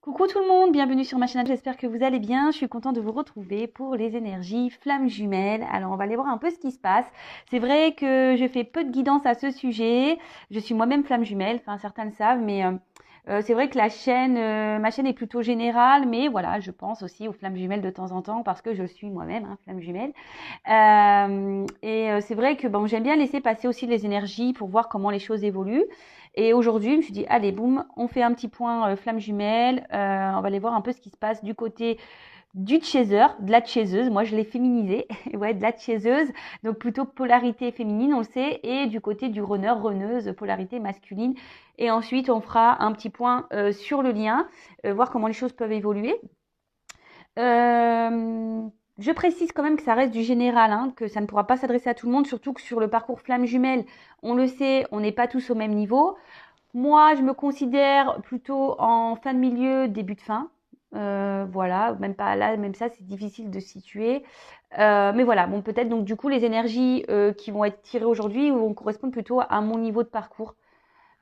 Coucou tout le monde, bienvenue sur ma chaîne, j'espère que vous allez bien. Je suis contente de vous retrouver pour les énergies flammes jumelles. Alors on va aller voir un peu ce qui se passe. C'est vrai que je fais peu de guidance à ce sujet. Je suis moi-même flamme jumelle, enfin certains le savent, mais c'est vrai que ma chaîne est plutôt générale, mais voilà, je pense aussi aux flammes jumelles de temps en temps parce que je suis moi-même flamme jumelle. C'est vrai que bon, j'aime bien laisser passer aussi les énergies pour voir comment les choses évoluent. Et aujourd'hui, je me suis dit, allez, boum, on fait un petit point flamme jumelle. On va aller voir un peu ce qui se passe du côté du chaser, de la chaiseuse. Moi, je l'ai féminisé. Ouais, de la chaiseuse. Donc, plutôt polarité féminine, on le sait. Et du côté du runner, runneuse, polarité masculine. Et ensuite, on fera un petit point sur le lien, voir comment les choses peuvent évoluer. Je précise quand même que ça reste du général, que ça ne pourra pas s'adresser à tout le monde, surtout que sur le parcours flamme jumelle, on le sait, on n'est pas tous au même niveau. Moi, je me considère plutôt en fin de milieu, début de fin. Voilà, même pas là, même ça, c'est difficile de situer. Mais voilà, bon, peut-être donc du coup, les énergies qui vont être tirées aujourd'hui vont correspondre plutôt à mon niveau de parcours.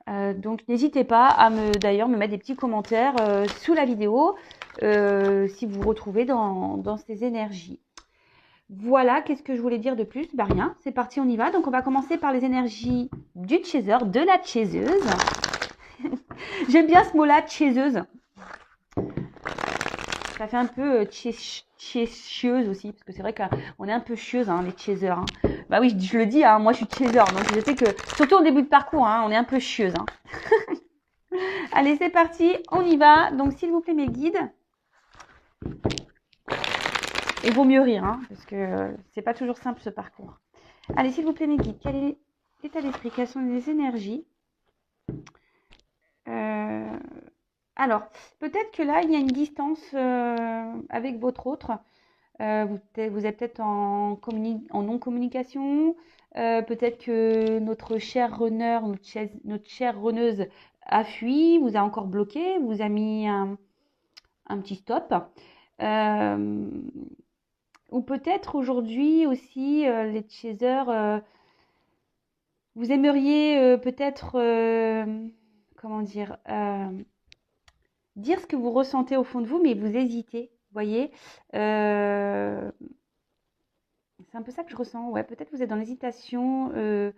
Donc n'hésitez pas à d'ailleurs me mettre des petits commentaires sous la vidéo si vous vous retrouvez dans ces énergies. Voilà, qu'est-ce que je voulais dire de plus? Bah rien, c'est parti, on y va. Donc on va commencer par les énergies du chaser, de la chaiseuse. J'aime bien ce mot-là, chaiseuse. Ça fait un peu chieuse aussi, parce que c'est vrai qu'on est un peu chieuse, les chasers. Bah oui, je le dis, moi je suis chaser, donc je sais que, surtout au début de parcours, on est un peu chieuse. Allez, c'est parti, on y va. Donc s'il vous plaît mes guides, il vaut mieux rire, parce que c'est pas toujours simple ce parcours. Allez, s'il vous plaît mes guides, quel est l'état d'esprit, quelles sont les énergies? Alors, peut-être que là, il y a une distance avec votre autre. Vous êtes peut-être en non-communication. Peut-être que notre cher runner, notre chère runneuse a fui, vous a encore bloqué, vous a mis un petit stop. Ou peut-être aujourd'hui aussi, les chasers, vous aimeriez peut-être, comment dire ce que vous ressentez au fond de vous, mais vous hésitez, voyez. C'est un peu ça que je ressens. Ouais, peut-être vous êtes dans l'hésitation de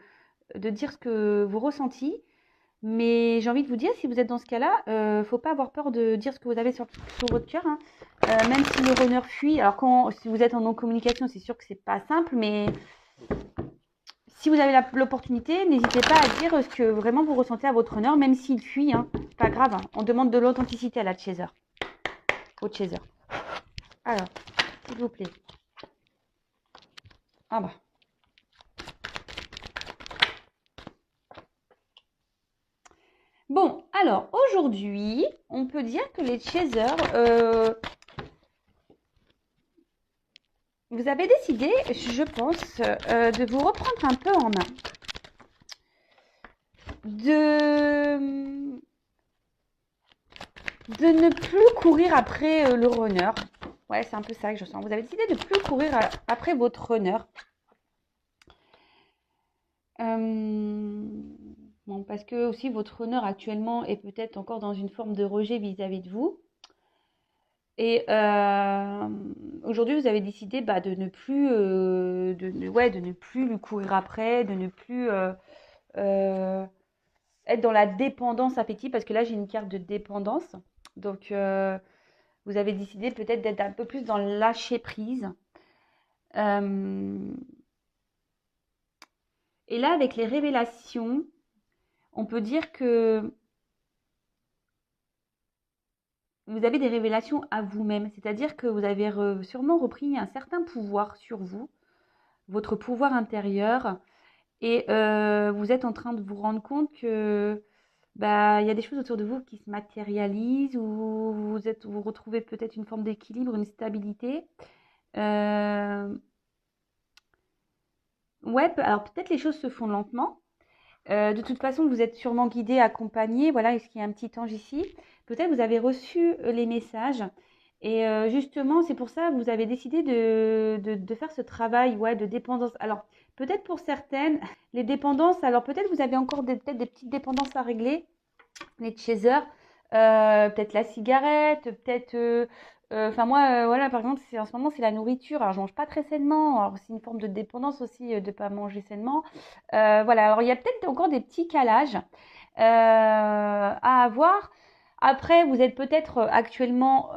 dire ce que vous ressentez, mais j'ai envie de vous dire, si vous êtes dans ce cas-là, faut pas avoir peur de dire ce que vous avez sur votre cœur, même si le runner fuit. Alors si vous êtes en non-communication, c'est sûr que c'est pas simple, mais si vous avez l'opportunité, n'hésitez pas à dire ce que vraiment vous ressentez à votre runner, même s'il fuit, c'est pas grave. On demande de l'authenticité à la chaser, au chaser. Alors, s'il vous plaît. Ah bah. Bon, alors aujourd'hui, on peut dire que les chasers, vous avez décidé, je pense, de vous reprendre un peu en main. De ne plus courir après le runner. Ouais, c'est un peu ça que je sens. Vous avez décidé de ne plus courir après votre runner. Bon, parce que aussi votre runner actuellement est peut-être encore dans une forme de rejet vis-à-vis de vous. Et aujourd'hui, vous avez décidé de ne plus, de ne plus lui courir après, de ne plus être dans la dépendance affective, parce que là, j'ai une carte de dépendance. Donc, vous avez décidé peut-être d'être un peu plus dans le lâcher prise. Et là, avec les révélations, on peut dire que vous avez des révélations à vous-même, c'est-à-dire que vous avez sûrement repris un certain pouvoir sur vous, votre pouvoir intérieur, et vous êtes en train de vous rendre compte que il y a des choses autour de vous qui se matérialisent, ou vous retrouvez peut-être une forme d'équilibre, une stabilité. Ouais, alors peut-être les choses se font lentement. De toute façon, vous êtes sûrement guidé, accompagné. Voilà, est-ce qu'il y a un petit ange ici? Peut-être vous avez reçu les messages. Et justement, c'est pour ça que vous avez décidé de faire ce travail de dépendance. Alors, peut-être pour certaines, les dépendances, alors peut-être vous avez encore peut-être des petites dépendances à régler, les chasers. peut-être la cigarette, peut-être. Enfin moi, voilà, par exemple, en ce moment, c'est la nourriture. Alors, je mange pas très sainement. Alors, c'est une forme de dépendance aussi de pas manger sainement. Voilà. Alors, il y a peut-être encore des petits calages à avoir. Après, vous êtes peut-être actuellement,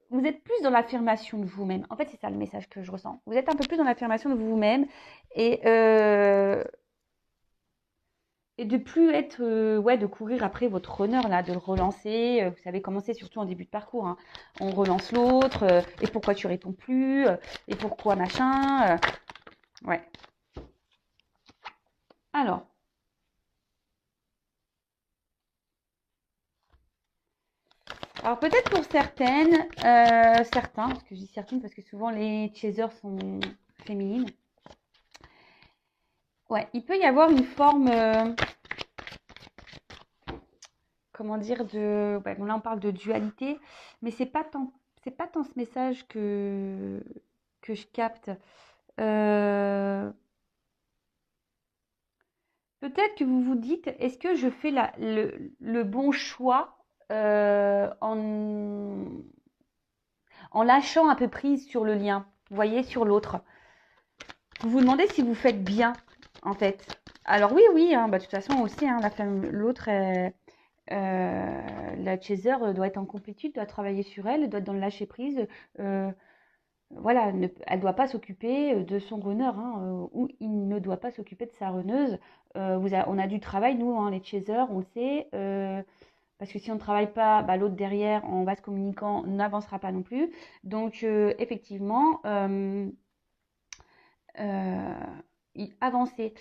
vous êtes plus dans l'affirmation de vous-même. En fait, c'est ça le message que je ressens. Vous êtes un peu plus dans l'affirmation de vous-même et et de plus être, ouais, de courir après votre honneur, là, de le relancer. Vous savez comment c'est, surtout en début de parcours, hein. On relance l'autre, et pourquoi tu réponds plus, et pourquoi machin. Ouais. Alors, alors peut-être pour certaines, certains, parce que je dis certaines parce que souvent les chasers sont féminines. Ouais, il peut y avoir une forme, comment dire, de, ouais, bon là on parle de dualité, mais c'est pas tant ce message que je capte. Euh, Peut-être que vous vous dites, est-ce que je fais le bon choix en lâchant un peu prise sur le lien, vous voyez, sur l'autre. Vous vous demandez si vous faites bien, en fait. Alors oui, oui, hein, bah, de toute façon, on le sait, hein, l'autre, la chaser doit être en complétude, doit travailler sur elle, doit être dans le lâcher prise. euh, voilà, elle ne doit pas s'occuper de son runner, hein, ou il ne doit pas s'occuper de sa runneuse. On a du travail, nous, hein, les chasers, on le sait, parce que si on ne travaille pas, bah, l'autre derrière, en vase communicant, n'avancera pas non plus. Donc, effectivement, euh, avancer.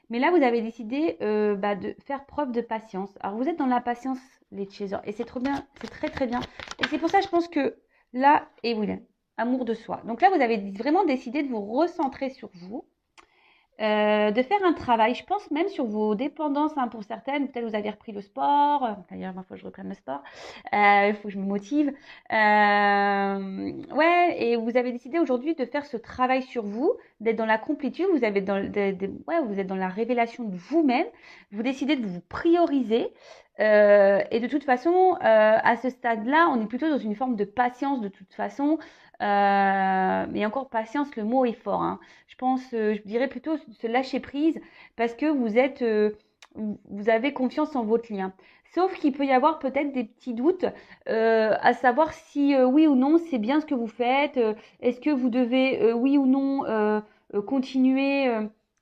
Mais là, vous avez décidé bah, de faire preuve de patience. Alors, vous êtes dans la patience, les chasers, et c'est trop bien, c'est très très bien. Et c'est pour ça, je pense que là, et oui, amour de soi. Donc là, vous avez vraiment décidé de vous recentrer sur vous, de faire un travail, je pense même sur vos dépendances, hein, pour certaines. Peut-être vous avez repris le sport. D'ailleurs, il faut que je reprenne le sport. Il faut que je me motive. Ouais, et vous avez décidé aujourd'hui de faire ce travail sur vous, d'être dans la complétude. Ouais, vous êtes dans la révélation de vous-même. Vous décidez de vous prioriser. Et de toute façon, à ce stade-là, on est plutôt dans une forme de patience de toute façon. Mais encore patience, le mot est fort, hein. Je pense, je dirais plutôt se lâcher prise parce que vous avez confiance en votre lien. Sauf qu'il peut y avoir peut-être des petits doutes à savoir si oui ou non c'est bien ce que vous faites. Est-ce que vous devez oui ou non continuer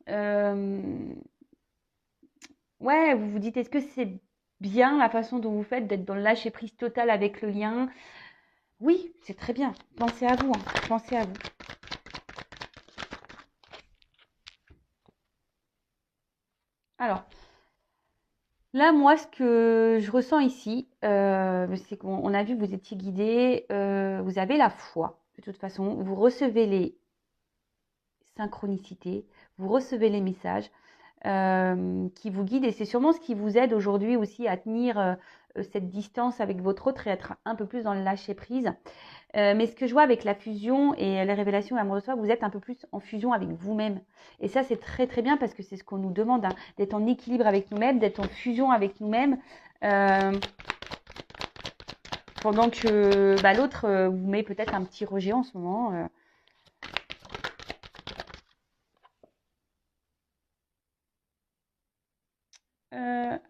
euh, ouais, vous vous dites est-ce que c'est bien la façon dont vous faites d'être dans le lâcher prise total avec le lien? Oui, c'est très bien. Pensez à vous, hein. Pensez à vous. Alors, là, moi, ce que je ressens ici, c'est qu'on a vu que vous étiez guidé, vous avez la foi, de toute façon, vous recevez les synchronicités, vous recevez les messages qui vous guident et c'est sûrement ce qui vous aide aujourd'hui aussi à tenir cette distance avec votre autre et être un peu plus dans le lâcher prise. Mais ce que je vois avec la fusion et les révélations et l'amour de soi, vous êtes un peu plus en fusion avec vous-même. Et ça, c'est très très bien parce que c'est ce qu'on nous demande, hein, d'être en équilibre avec nous-mêmes, d'être en fusion avec nous-mêmes. Euh, Pendant que bah, l'autre vous met peut-être un petit rejet en ce moment.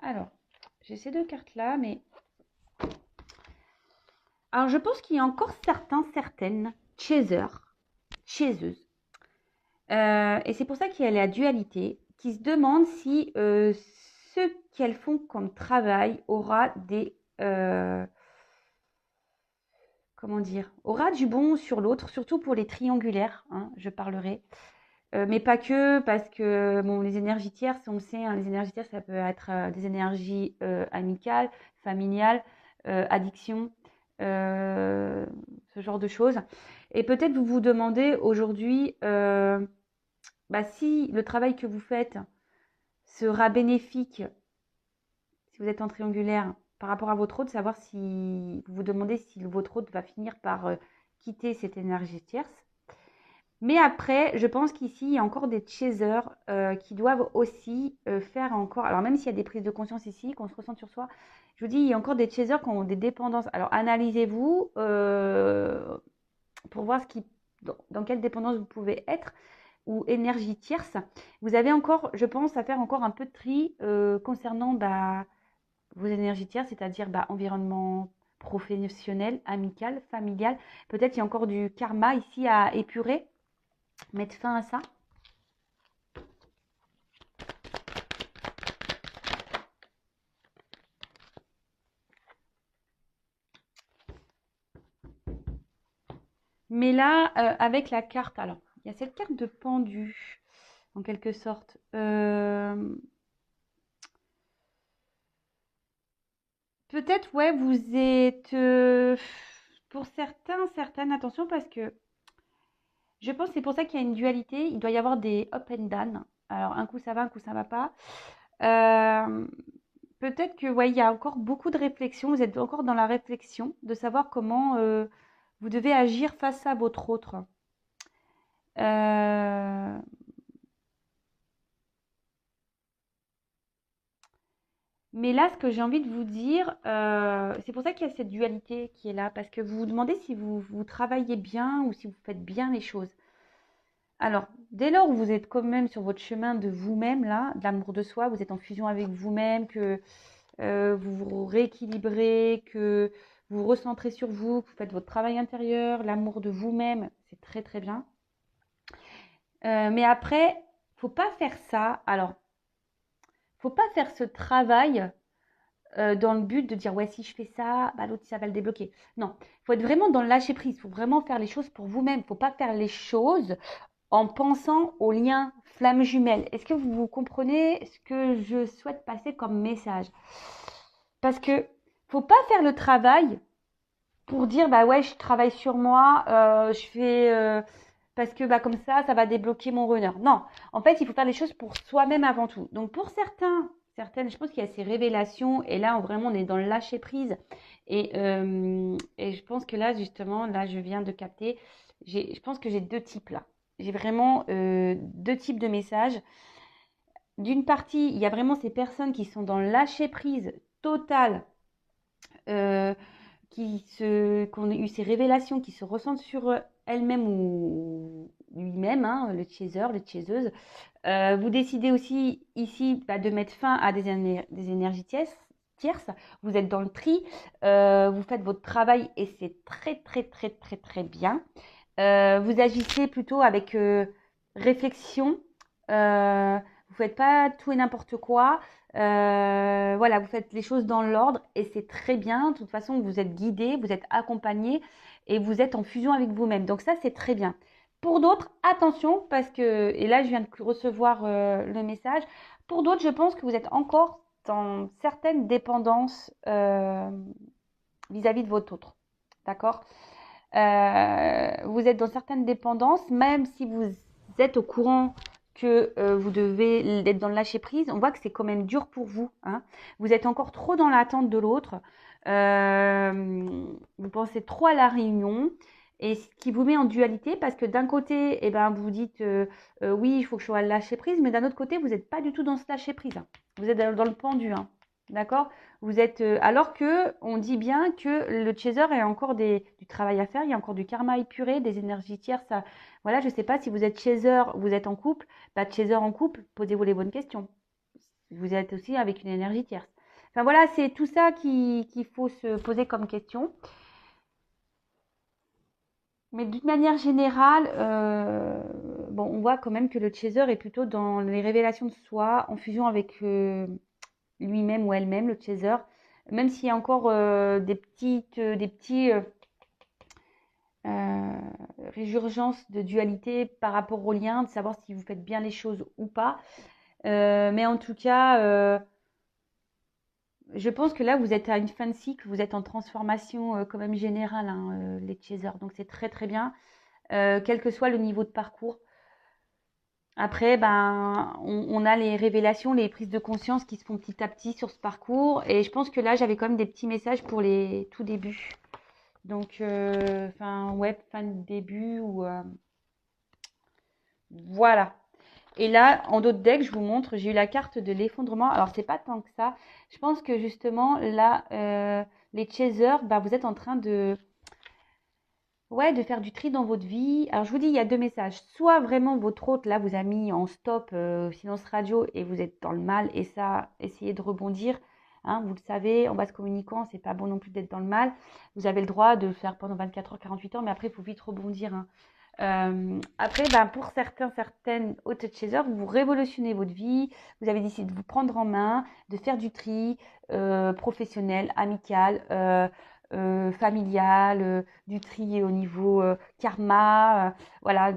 Alors, j'ai ces deux cartes-là, mais... Alors, je pense qu'il y a encore certaines chasers, chaseuses. Et c'est pour ça qu'il y a la dualité, qui se demande si ce qu'elles font comme travail aura comment dire, aura du bon sur l'autre, surtout pour les triangulaires, hein, je parlerai. Mais pas que, parce que bon, les énergies tierces, on le sait, hein, les énergies tierces, ça peut être des énergies amicales, familiales, addiction, euh, ce genre de choses. Et peut-être vous vous demandez aujourd'hui, bah, si le travail que vous faites sera bénéfique, si vous êtes en triangulaire, par rapport à votre hôte, savoir si vous vous demandez si votre hôte va finir par quitter cette énergie tierce. Mais après, je pense qu'ici, il y a encore des chasers qui doivent aussi faire encore. Alors, même s'il y a des prises de conscience ici, qu'on se ressent sur soi, je vous dis, il y a encore des chasers qui ont des dépendances. Alors, analysez-vous pour voir dans quelle dépendance vous pouvez être ou énergie tierce. Vous avez encore, je pense, à faire encore un peu de tri concernant vos énergies tierces, c'est-à-dire environnement professionnel, amical, familial. Peut-être il y a encore du karma ici à épurer, mettre fin à ça. Mais là, avec la carte, alors, il y a cette carte de pendu, en quelque sorte. Peut-être, ouais, vous êtes, pour certains, certaines, attention, parce que je pense que c'est pour ça qu'il y a une dualité. Il doit y avoir des up and down. Alors, un coup ça va, un coup ça va pas. Euh, Peut-être que, ouais, il y a encore beaucoup de réflexion. Vous êtes encore dans la réflexion de savoir comment vous devez agir face à votre autre. Euh, Mais là, ce que j'ai envie de vous dire, c'est pour ça qu'il y a cette dualité qui est là, parce que vous vous demandez si vous travaillez bien ou si vous faites bien les choses. Alors, dès lors où vous êtes quand même sur votre chemin de vous-même, là, de l'amour de soi, vous êtes en fusion avec vous-même, que vous vous rééquilibrez, que vous vous recentrez sur vous, que vous faites votre travail intérieur, l'amour de vous-même, c'est très très bien. Mais après, faut pas faire ça. Alors, faut pas faire ce travail dans le but de dire ouais si je fais ça, l'autre ça va le débloquer. Non, il faut être vraiment dans le lâcher prise, il faut vraiment faire les choses pour vous-même, il ne faut pas faire les choses en pensant au lien flamme jumelle. Est-ce que vous comprenez ce que je souhaite passer comme message? Parce que faut pas faire le travail pour dire bah ouais je travaille sur moi, je fais parce que comme ça va débloquer mon runner. Non, en fait il faut faire les choses pour soi-même avant tout. Donc pour certaines, je pense qu'il y a ces révélations et là vraiment on est dans le lâcher prise et je pense que là justement là je viens de capter, je pense que j'ai deux types là. J'ai vraiment deux types de messages. D'une partie, il y a vraiment ces personnes qui sont dans le lâcher prise total euh, qui ont eu ces révélations, qui se ressentent sur elles-mêmes ou lui-même, hein, le chaser, les chaseuses. Vous décidez aussi ici de mettre fin à des énergies tierces. Vous êtes dans le tri, vous faites votre travail et c'est très très très très très bien. Vous agissez plutôt avec réflexion. Vous faites pas tout et n'importe quoi. Voilà, vous faites les choses dans l'ordre et c'est très bien. De toute façon, vous êtes guidé, vous êtes accompagné et vous êtes en fusion avec vous-même. Donc ça, c'est très bien. Pour d'autres, attention, parce que, et là, je viens de recevoir le message. Pour d'autres, je pense que vous êtes encore dans certaines dépendances vis-à-vis de votre autre. D'accord? Vous êtes dans certaines dépendances, même si vous êtes au courant que vous devez être dans le lâcher prise, on voit que c'est quand même dur pour vous. Hein. Vous êtes encore trop dans l'attente de l'autre. Vous pensez trop à la réunion. Et ce qui vous met en dualité, parce que d'un côté, vous vous dites oui, il faut que je sois lâcher prise, mais d'un autre côté, vous n'êtes pas du tout dans ce lâcher prise. Vous êtes dans le pendu. Hein. D'accord? Vous êtes, alors que on dit bien que le chaser a encore du travail à faire, il y a encore du karma épuré, des énergies tierces. Voilà, je ne sais pas si vous êtes chaser, vous êtes en couple, chaser en couple, posez-vous les bonnes questions. Vous êtes aussi avec une énergie tierce. Enfin voilà, c'est tout ça qu'il faut se poser comme question. Mais d'une manière générale, bon, on voit quand même que le chaser est plutôt dans les révélations de soi, en fusion avec lui-même ou elle-même, le chaser. Même s'il y a encore des petits euh, résurgences de dualité par rapport au lien, de savoir si vous faites bien les choses ou pas. Mais en tout cas, je pense que là, vous êtes à une fin de cycle, vous êtes en transformation quand même générale, hein, les chasers. Donc c'est très très bien, quel que soit le niveau de parcours. Après, on a les révélations, les prises de conscience qui se font petit à petit sur ce parcours. Et je pense que là, j'avais quand même des petits messages pour les tout débuts. Donc, fin de début ou Voilà. Et là, en d'autres decks, je vous montre, j'ai eu la carte de l'effondrement. Alors, c'est pas tant que ça. Je pense que justement, là, les chasers, bah, vous êtes en train de, ouais, de faire du tri dans votre vie. Alors, je vous dis, il y a deux messages. Soit vraiment votre hôte, là, vous a mis en stop, silence radio, et vous êtes dans le mal. Et ça, essayez de rebondir. Hein, vous le savez, en base communicant, c'est pas bon non plus d'être dans le mal. Vous avez le droit de le faire pendant 24 heures, 48 heures, mais après, il faut vite rebondir. Hein. Après, ben, pour certaines hôtes chasers, vous révolutionnez votre vie. Vous avez décidé de vous prendre en main, de faire du tri professionnel, amical, familial, du tri au niveau karma, voilà,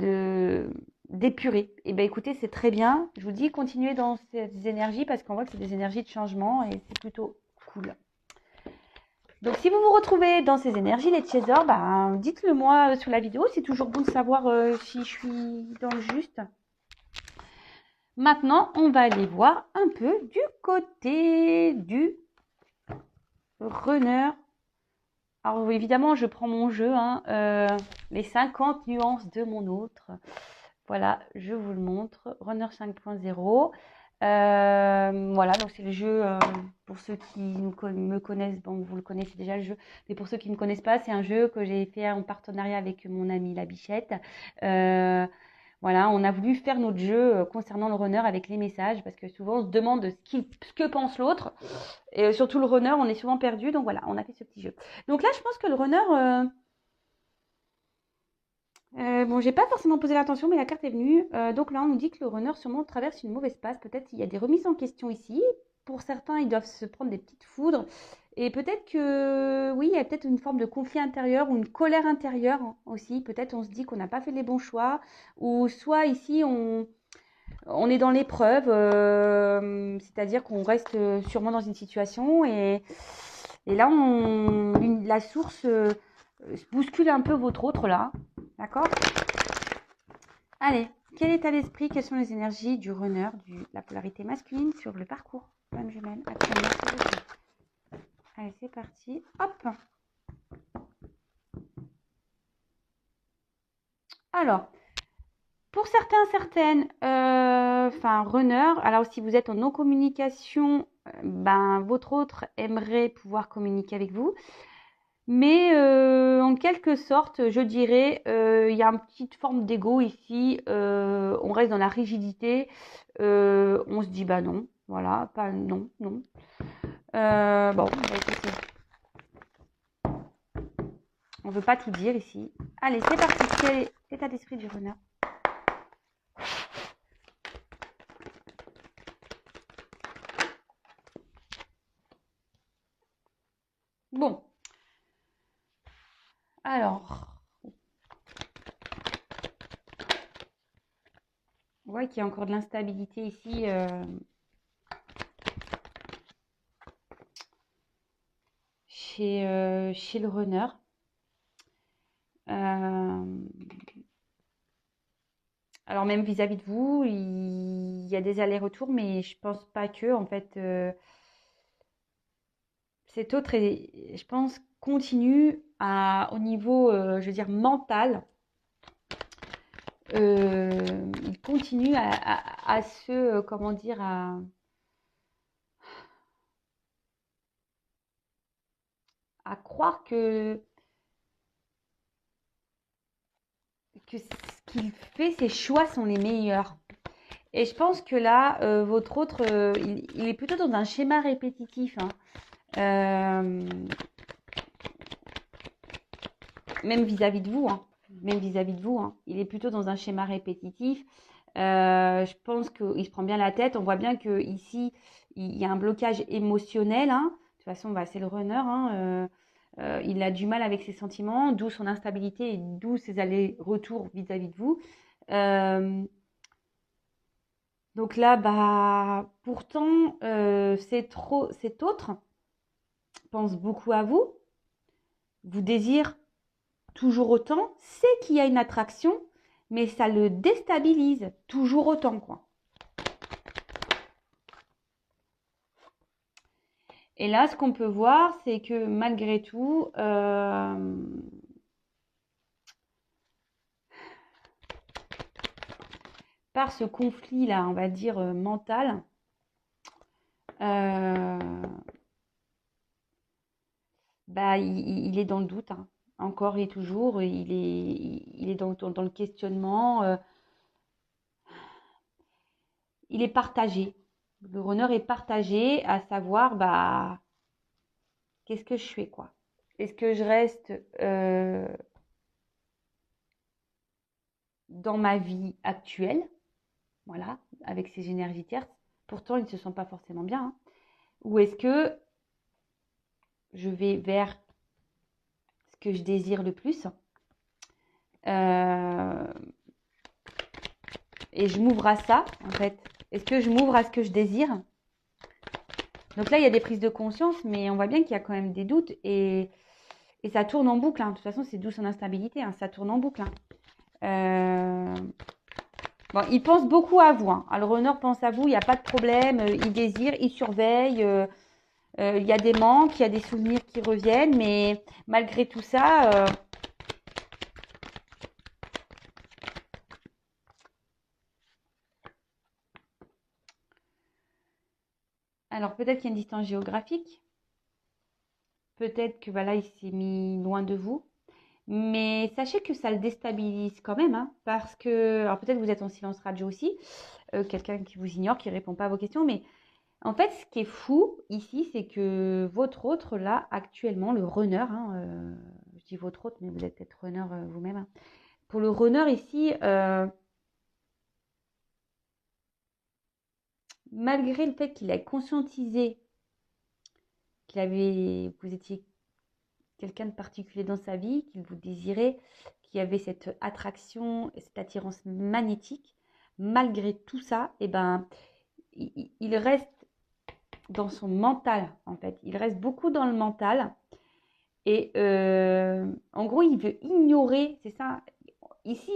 d'épurer. Et ben écoutez, c'est très bien. Je vous dis, continuez dans ces énergies parce qu'on voit que c'est des énergies de changement et c'est plutôt cool. Donc, si vous vous retrouvez dans ces énergies, les chasers, bah, dites-le moi sous la vidéo. C'est toujours bon de savoir si je suis dans le juste. Maintenant, on va aller voir un peu du côté du runner. Alors, évidemment, je prends mon jeu, hein, les 50 nuances de mon autre. Voilà, je vous le montre. Runner 5.0. Voilà, donc c'est le jeu, pour ceux qui me connaissent, bon, vous le connaissez déjà le jeu, mais pour ceux qui ne me connaissent pas, c'est un jeu que j'ai fait en partenariat avec mon amie La Bichette. Voilà, on a voulu faire notre jeu concernant le runner avec les messages, parce que souvent on se demande ce que pense l'autre, et surtout le runner, on est souvent perdu, donc voilà, on a fait ce petit jeu. Donc là, je pense que le runner... bon, j'ai pas forcément posé l'attention, mais la carte est venue. Donc là, on nous dit que le runner sûrement traverse une mauvaise passe. Peut-être il y a des remises en question ici. Pour certains, ils doivent se prendre des petites foudres. Et peut-être que, oui, il y a peut-être une forme de conflit intérieur ou une colère intérieure aussi. Peut-être on se dit qu'on n'a pas fait les bons choix. Ou soit ici, on est dans l'épreuve. C'est-à-dire qu'on reste sûrement dans une situation. Et là, la source bouscule un peu votre autre là. D'accord? Allez, quel état d'esprit, quelles sont les énergies du runner, la polarité masculine sur le parcours flamme jumelle actuellement, s'il vous plaît. Allez, c'est parti. Hop. Alors, pour certains, certaines, enfin, runner, alors si vous êtes en non-communication, ben, votre autre aimerait pouvoir communiquer avec vous. Mais en quelque sorte, je dirais, il y a une petite forme d'ego ici. On reste dans la rigidité. On se dit bah non, voilà, pas non, non. Bon, bah, écoutez, on veut pas tout dire ici. Allez, c'est parti. Quel est l'état d'esprit du runner? Bon, alors, on voit qu'il y a encore de l'instabilité ici. Chez le runner. Alors même vis-à-vis de vous, il y a des allers-retours, mais je pense pas que, en fait, cet autre, je pense, continue au niveau, je veux dire, mental. Il continue à se, comment dire, à croire que ce qu'il fait, ses choix sont les meilleurs. Et je pense que là, votre autre, il est plutôt dans un schéma répétitif. Hein. Même vis-à-vis de vous. Hein. Même vis-à-vis de vous. Hein. Il est plutôt dans un schéma répétitif. Je pense qu'il se prend bien la tête. On voit bien qu'ici, il y a un blocage émotionnel. Hein. De toute façon, bah, c'est le runner. Hein. Il a du mal avec ses sentiments, d'où son instabilité et d'où ses allers-retours vis-à-vis de vous. Donc là, bah, pourtant, cet autre pense beaucoup à vous, vous désire toujours autant, sait qu'il y a une attraction, mais ça le déstabilise toujours autant, quoi. Et là, ce qu'on peut voir, c'est que malgré tout, par ce conflit-là, on va dire, mental, euh, bah, il est dans le doute, hein. Encore et toujours, il est dans le questionnement. Il est partagé. Le runner est partagé à savoir, bah, qu'est-ce que je fais, quoi? Est-ce que je reste dans ma vie actuelle, voilà, avec ces énergies tierces? Pourtant, ils ne se sentent pas forcément bien, hein. Ou est-ce que je vais vers ce que je désire le plus euh, et je m'ouvre à ça, en fait? Est-ce que je m'ouvre à ce que je désire? Donc là, il y a des prises de conscience, mais on voit bien qu'il y a quand même des doutes et ça tourne en boucle, hein. De toute façon, c'est d'où son instabilité, hein. Ça tourne en boucle, hein. Euh, Bon, il pense beaucoup à vous, hein. Le runner pense à vous, il n'y a pas de problème. Il désire, il surveille. Il y a des manques, il y a des souvenirs qui reviennent, mais malgré tout ça, alors peut-être qu'il y a une distance géographique, peut-être que voilà, il s'est mis loin de vous, mais sachez que ça le déstabilise quand même, hein, parce que, alors peut-être que vous êtes en silence radio aussi, quelqu'un qui vous ignore, qui ne répond pas à vos questions, mais en fait, ce qui est fou ici, c'est que votre autre, là, actuellement, le runner, hein, je dis votre autre, mais vous êtes peut-être runner vous-même, hein. Pour le runner ici, malgré le fait qu'il ait conscientisé vous étiez quelqu'un de particulier dans sa vie, qu'il vous désirait, qu'il y avait cette attraction, cette attirance magnétique, malgré tout ça, eh ben, il reste dans son mental, en fait. Il reste beaucoup dans le mental. Et en gros, il veut ignorer, c'est ça. Ici,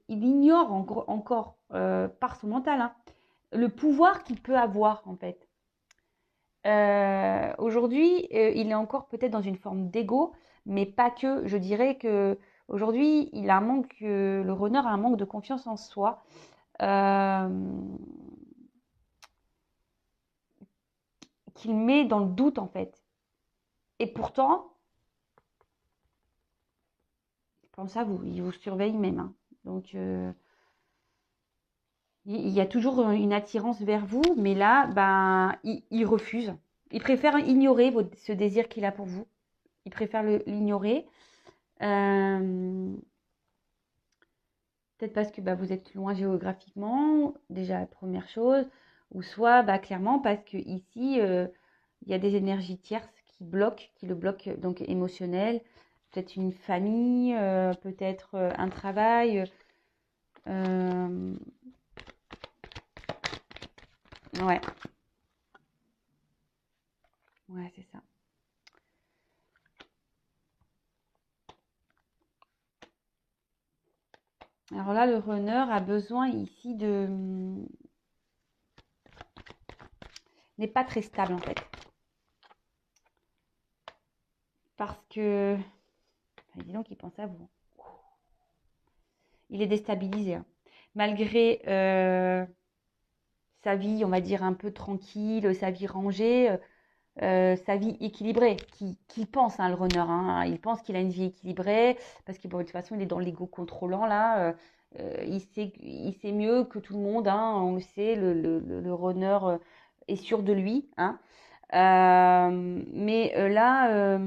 il ignore encore par son mental, hein, le pouvoir qu'il peut avoir, en fait. Aujourd'hui, il est encore peut-être dans une forme d'ego, mais pas que. Je dirais que aujourd'hui, il a un manque, le runner a un manque de confiance en soi, euh, qu'il met dans le doute en fait. Et pourtant, il pense à vous, il vous surveille même, hein. Donc, il y a toujours une attirance vers vous, mais là, ben, il refuse. Il préfère ignorer ce désir qu'il a pour vous. Il préfère l'ignorer. Euh, Peut-être parce que bah, vous êtes loin géographiquement, déjà la première chose, ou soit bah, clairement parce que ici il y a des énergies tierces qui le bloquent donc émotionnel, peut-être une famille, peut-être un travail. euh, ouais, ouais, c'est ça. Alors là, le runner a besoin ici n'est pas très stable en fait, parce que dis donc, il pense à vous. Il est déstabilisé, hein. Malgré sa vie, on va dire, un peu tranquille, sa vie rangée, sa vie équilibrée, qui pense, hein, le runner, hein, il pense qu'il a une vie équilibrée, parce que bon, de toute façon, il est dans l'ego contrôlant, là, il sait mieux que tout le monde, hein, on le sait, le runner est sûr de lui, hein. Mais là,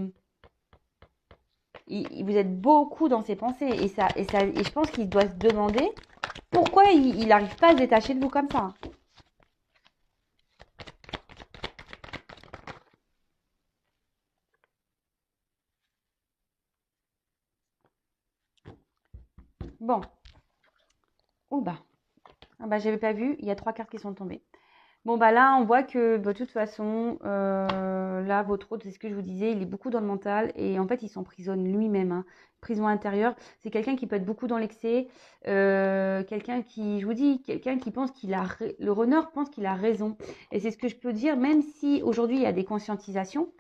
vous êtes beaucoup dans ses pensées, et je pense qu'il doit se demander pourquoi il n'arrive pas à se détacher de vous comme ça, hein. Bon, oh bah, ah bah j'avais pas vu, il y a 3 cartes qui sont tombées. Bon bah là on voit que bah, de toute façon là votre autre, c'est ce que je vous disais, il est beaucoup dans le mental et en fait il s'emprisonne lui-même, hein. Prison intérieure, c'est quelqu'un qui peut être beaucoup dans l'excès, quelqu'un qui, je vous dis, quelqu'un qui pense le runner pense qu'il a raison, et c'est ce que je peux dire, même si aujourd'hui il y a des conscientisations,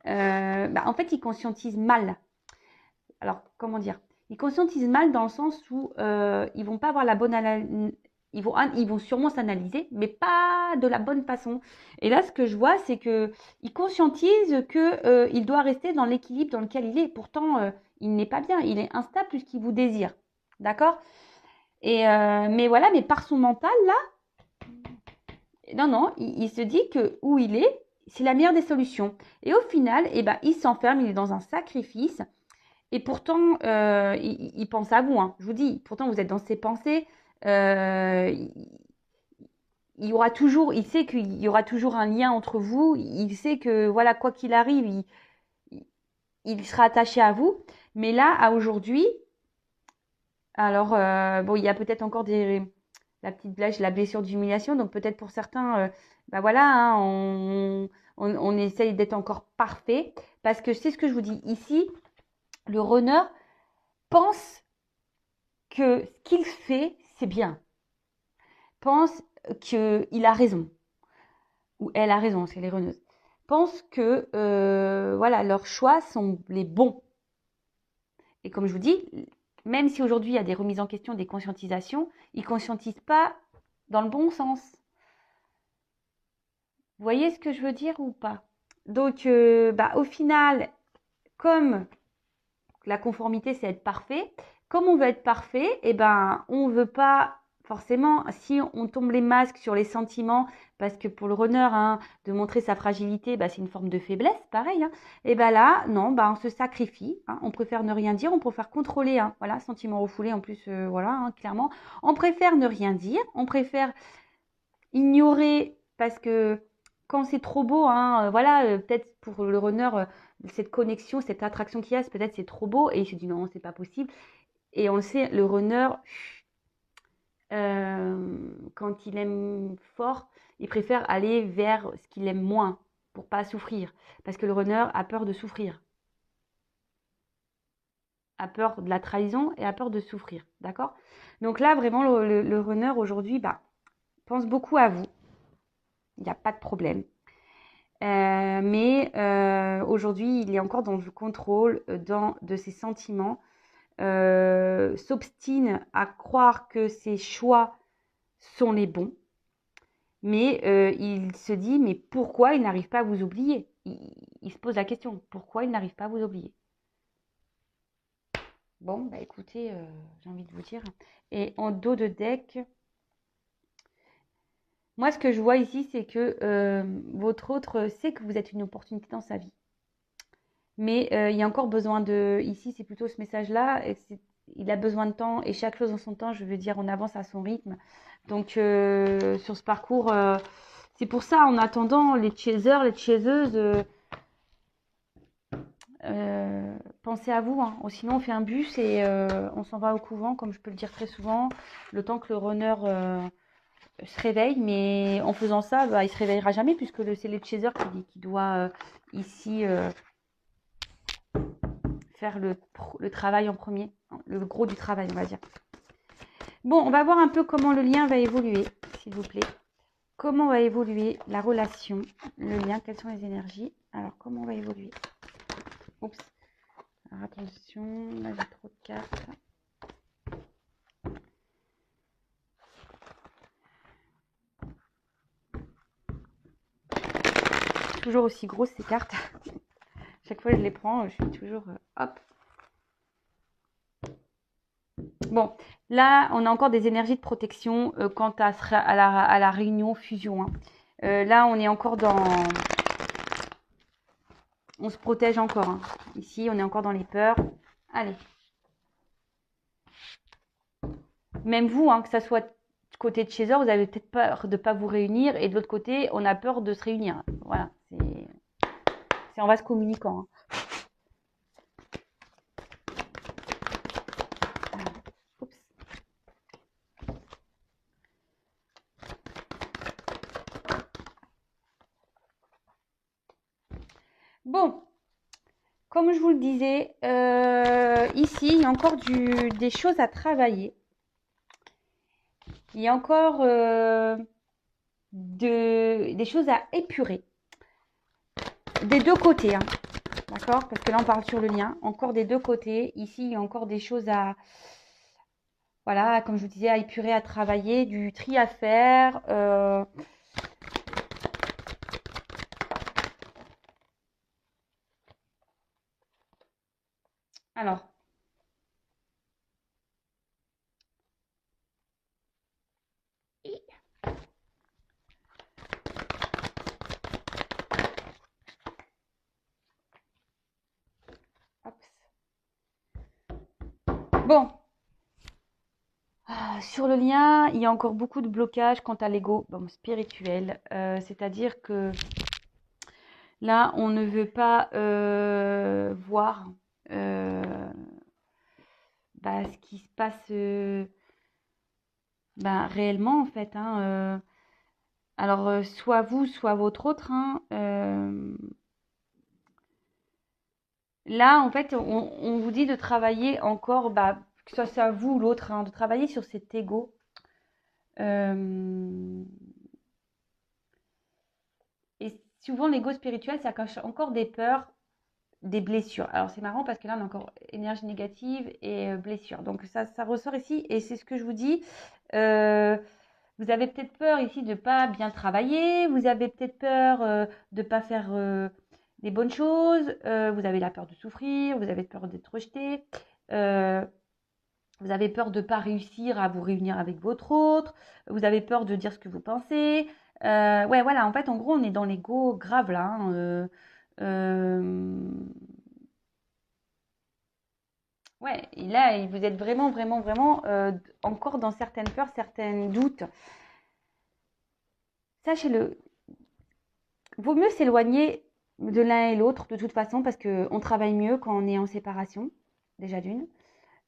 bah, en fait il conscientise mal. Alors comment dire, ils conscientisent mal dans le sens où ils vont pas avoir ils vont sûrement s'analyser, mais pas de la bonne façon. Et là, ce que je vois, c'est qu'il conscientise qu'il doit rester dans l'équilibre dans lequel il est. Pourtant, il n'est pas bien, il est instable puisqu'il vous désire. D'accord? Mais voilà, mais par son mental, là, non, il se dit que où il est, c'est la meilleure des solutions. Et au final, eh ben, il s'enferme, il est dans un sacrifice. Et pourtant, il pense à vous. Hein. Je vous dis, pourtant, vous êtes dans ses pensées. Il y aura toujours, il sait qu'il y aura toujours un lien entre vous. Il sait que, voilà, quoi qu'il arrive, il sera attaché à vous. Mais là, à aujourd'hui, alors, bon, il y a peut-être encore la petite blèche, la blessure d'humiliation. Donc, peut-être pour certains, bah voilà, hein, on essaye d'être encore parfait. Parce que c'est ce que je vous dis ici, le runner pense que ce qu'il fait, c'est bien. Pense qu'il a raison. Ou elle a raison, c'est les runneuses. Pense que voilà, leurs choix sont les bons. Et comme je vous dis, même si aujourd'hui il y a des remises en question, des conscientisations, ils ne conscientisent pas dans le bon sens. Vous voyez ce que je veux dire ou pas? Donc, au final, comme la conformité, c'est être parfait, comme on veut être parfait, eh ben, on ne veut pas forcément, si on tombe les masques sur les sentiments, parce que pour le runner, hein, de montrer sa fragilité, c'est une forme de faiblesse, pareil. Hein, et là, non, on se sacrifie. Hein, on préfère ne rien dire, on préfère contrôler. Hein, voilà, sentiment refoulé en plus, voilà, hein, clairement. On préfère ne rien dire, on préfère ignorer parce que quand c'est trop beau, hein, voilà, peut-être pour le runner, cette connexion, cette attraction qu'il y a, peut-être c'est trop beau et il se dit non, c'est pas possible. Et on le sait, le runner, quand il aime fort, il préfère aller vers ce qu'il aime moins pour pas souffrir. Parce que le runner a peur de souffrir. A peur de la trahison et a peur de souffrir. D'accord? Donc là, vraiment, le runner aujourd'hui, pense beaucoup à vous. Il n'y a pas de problème. Mais aujourd'hui, il est encore dans le contrôle de ses sentiments, s'obstine à croire que ses choix sont les bons, mais il se dit, mais pourquoi il n'arrive pas à vous oublier? Il se pose la question, pourquoi il n'arrive pas à vous oublier? Bon, écoutez, j'ai envie de vous dire. Et en dos de deck, moi, ce que je vois ici, c'est que votre autre sait que vous êtes une opportunité dans sa vie. Mais il y a encore besoin de... Ici, c'est plutôt ce message-là. Il a besoin de temps et chaque chose en son temps, je veux dire, on avance à son rythme. Donc, sur ce parcours, c'est pour ça, en attendant, les chasers, les chaseuses, pensez à vous. Hein. Sinon, on fait un bus et on s'en va au couvent, comme je peux le dire très souvent, le temps que le runner se réveille. Mais en faisant ça, il ne se réveillera jamais puisque c'est les chasers qui doit ici... faire le travail en premier, le gros du travail, on va dire. Bon, on va voir un peu comment le lien va évoluer, s'il vous plaît. Comment va évoluer la relation, le lien, quelles sont les énergies. Alors, comment on va évoluer? Oups. Alors, attention, là, j'ai trop de cartes. Toujours aussi grosses, ces cartes. Chaque fois que je les prends, je suis toujours... hop. Bon, là, on a encore des énergies de protection quant à la réunion fusion. Hein. Là, on est encore dans... On se protège encore. Hein. Ici, on est encore dans les peurs. Allez. Même vous, hein, que ça soit côté de chez eux, vous avez peut-être peur de ne pas vous réunir. Et de l'autre côté, on a peur de se réunir. Voilà. C'est en vase communicant. Hein. Bon, comme je vous le disais, ici, il y a encore des choses à travailler. Il y a encore des choses à épurer. Des deux côtés, hein. D'accord? Parce que là, on parle sur le lien. Encore des deux côtés. Ici, il y a encore des choses Voilà, comme je vous disais, à épurer, à travailler, du tri à faire. Alors, hop. Bon, sur le lien, il y a encore beaucoup de blocages quant à l'ego spirituel. C'est-à-dire que là, on ne veut pas voir ce qui se passe réellement, en fait. Alors, soit vous, soit votre autre. Là, en fait, on vous dit de travailler encore, que ce soit vous ou l'autre, de travailler sur cet ego. Euh, et souvent, l'ego spirituel, ça cache encore des peurs, des blessures. Alors, c'est marrant parce que là, on a encore énergie négative et blessure. Donc, ça ressort ici. Et c'est ce que je vous dis. Euh, Vous avez peut-être peur ici de ne pas bien travailler. Vous avez peut-être peur de ne pas faire des bonnes choses. Vous avez la peur de souffrir. Vous avez peur d'être rejeté. Euh, Vous avez peur de ne pas réussir à vous réunir avec votre autre. Vous avez peur de dire ce que vous pensez. Ouais, voilà, en fait, en gros, on est dans l'ego grave là. Euh, ouais, et là, vous êtes vraiment, vraiment, vraiment encore dans certaines peurs, certains doutes. Sachez-le, vaut mieux s'éloigner de l'un et l'autre de toute façon parce qu'on travaille mieux quand on est en séparation, déjà d'une.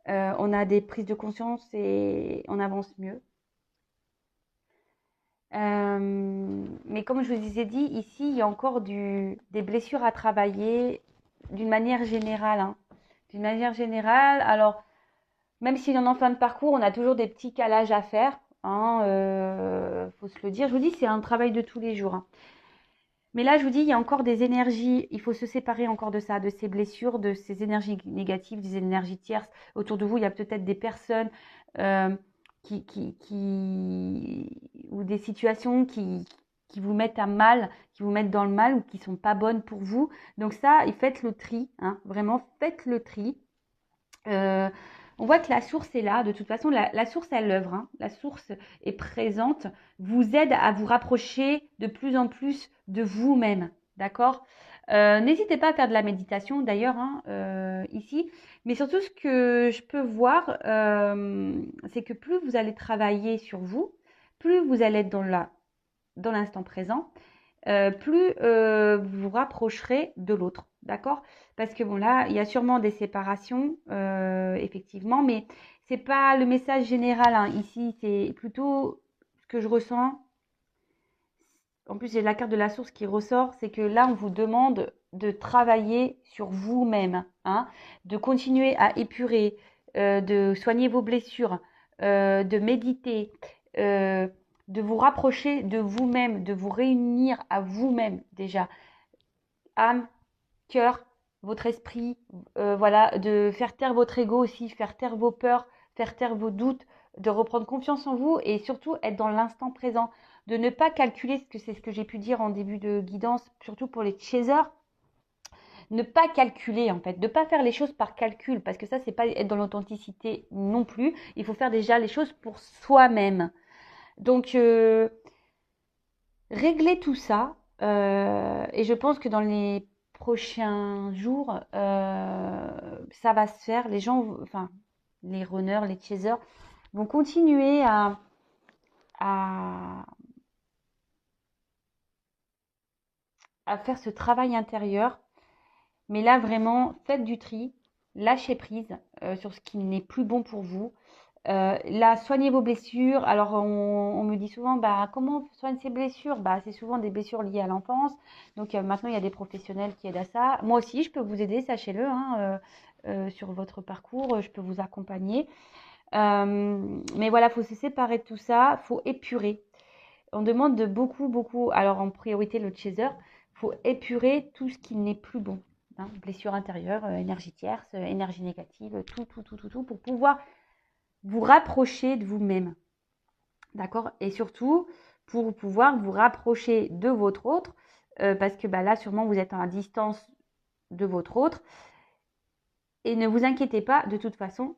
On a des prises de conscience et on avance mieux. Mais comme je vous ai dit, ici, il y a encore des blessures à travailler d'une manière générale. D'une manière générale, alors, même si on est en fin de parcours, on a toujours des petits calages à faire. Faut se le dire. Je vous dis, c'est un travail de tous les jours. Mais là, je vous dis, il y a encore des énergies, il faut se séparer encore de ça, de ces blessures, de ces énergies négatives, des énergies tierces. Autour de vous, il y a peut-être des personnes euh, ou des situations qui vous mettent à mal, qui vous mettent dans le mal ou qui sont pas bonnes pour vous. Donc ça, faites le tri, vraiment, faites le tri. Euh, on voit que la source est là. De toute façon, la source, elle œuvre. La source est présente, vous aide à vous rapprocher de plus en plus de vous-même. D'accord. N'hésitez pas à faire de la méditation d'ailleurs ici. Mais surtout, ce que je peux voir, c'est que plus vous allez travailler sur vous, plus vous allez être dans l'instant présent, plus vous vous rapprocherez de l'autre, d'accord? Parce que bon là, il y a sûrement des séparations, effectivement, mais c'est pas le message général ici, c'est plutôt ce que je ressens. En plus, j'ai la carte de la source qui ressort, c'est que là, on vous demande de travailler sur vous-même, de continuer à épurer, de soigner vos blessures, de méditer, euh, de vous rapprocher de vous-même, de vous réunir à vous-même déjà, âme, cœur, votre esprit, voilà, de faire taire votre ego aussi, faire taire vos peurs, faire taire vos doutes, de reprendre confiance en vous et surtout être dans l'instant présent, de ne pas calculer ce que c'est ce que j'ai pu dire en début de guidance, surtout pour les chasers, ne pas calculer en fait, de ne pas faire les choses par calcul parce que ça c'est pas être dans l'authenticité non plus. Il faut faire déjà les choses pour soi-même. Donc régler tout ça et je pense que dans les prochains jours, ça va se faire. Les gens, enfin, les runners, les chasers vont continuer à, à faire ce travail intérieur. Mais là, vraiment, faites du tri, lâchez prise sur ce qui n'est plus bon pour vous. Là, soignez vos blessures. Alors, on me dit souvent, comment on soigne ses blessures? C'est souvent des blessures liées à l'enfance. Donc, maintenant, il y a des professionnels qui aident à ça. Moi aussi, je peux vous aider, sachez-le, sur votre parcours. Je peux vous accompagner. Mais voilà, il faut se séparer de tout ça. Il faut épurer. On demande de beaucoup, beaucoup. Alors, en priorité, le chaser. Il faut épurer tout ce qui n'est plus bon. Blessure intérieure, énergie tierce, énergie négative, tout, tout, tout, tout, tout, pour pouvoir vous rapprocher de vous-même. D'accord? Et surtout, pour pouvoir vous rapprocher de votre autre, parce que là, sûrement, vous êtes à distance de votre autre. Et ne vous inquiétez pas, de toute façon,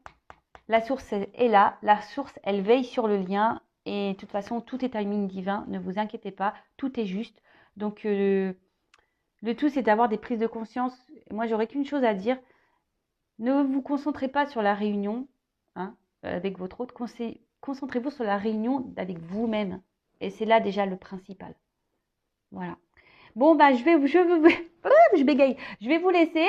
la source est là. La source, elle veille sur le lien. Et de toute façon, tout est timing divin. Ne vous inquiétez pas, tout est juste. Donc, le tout, c'est d'avoir des prises de conscience. Moi, j'aurais qu'une chose à dire. Ne vous concentrez pas sur la réunion avec votre autre. Concentrez-vous sur la réunion avec vous-même. Et c'est là déjà le principal. Voilà. Bon, je bégaye. Je vais vous laisser.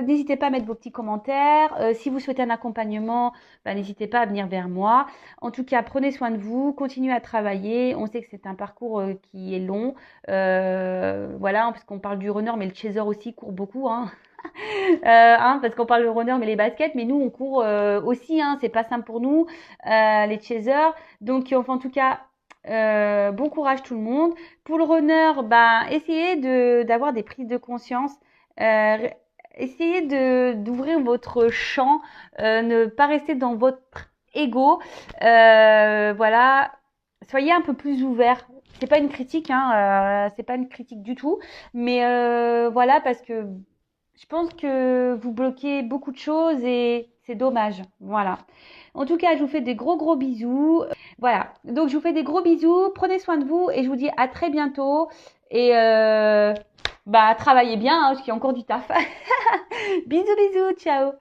N'hésitez pas à mettre vos petits commentaires. Si vous souhaitez un accompagnement, n'hésitez pas à venir vers moi. En tout cas, prenez soin de vous. Continuez à travailler. On sait que c'est un parcours qui est long. Voilà, parce qu'on parle du runner, mais le chaser aussi court beaucoup. Parce qu'on parle de runner, mais les baskets. Mais nous, on court aussi. C'est pas simple pour nous, les chasers. Donc, enfin, en tout cas... bon courage tout le monde. Pour le runner, essayez d'avoir des prises de conscience. Essayez d'ouvrir votre champ. Ne pas rester dans votre ego. Voilà. Soyez un peu plus ouvert. C'est pas une critique, c'est pas une critique du tout. Mais voilà, parce que je pense que vous bloquez beaucoup de choses et c'est dommage. Voilà. En tout cas, je vous fais des gros bisous. Voilà. Donc, je vous fais des gros bisous. Prenez soin de vous et je vous dis à très bientôt. Et travaillez bien parce qu'il y a encore du taf. Bisous. Ciao.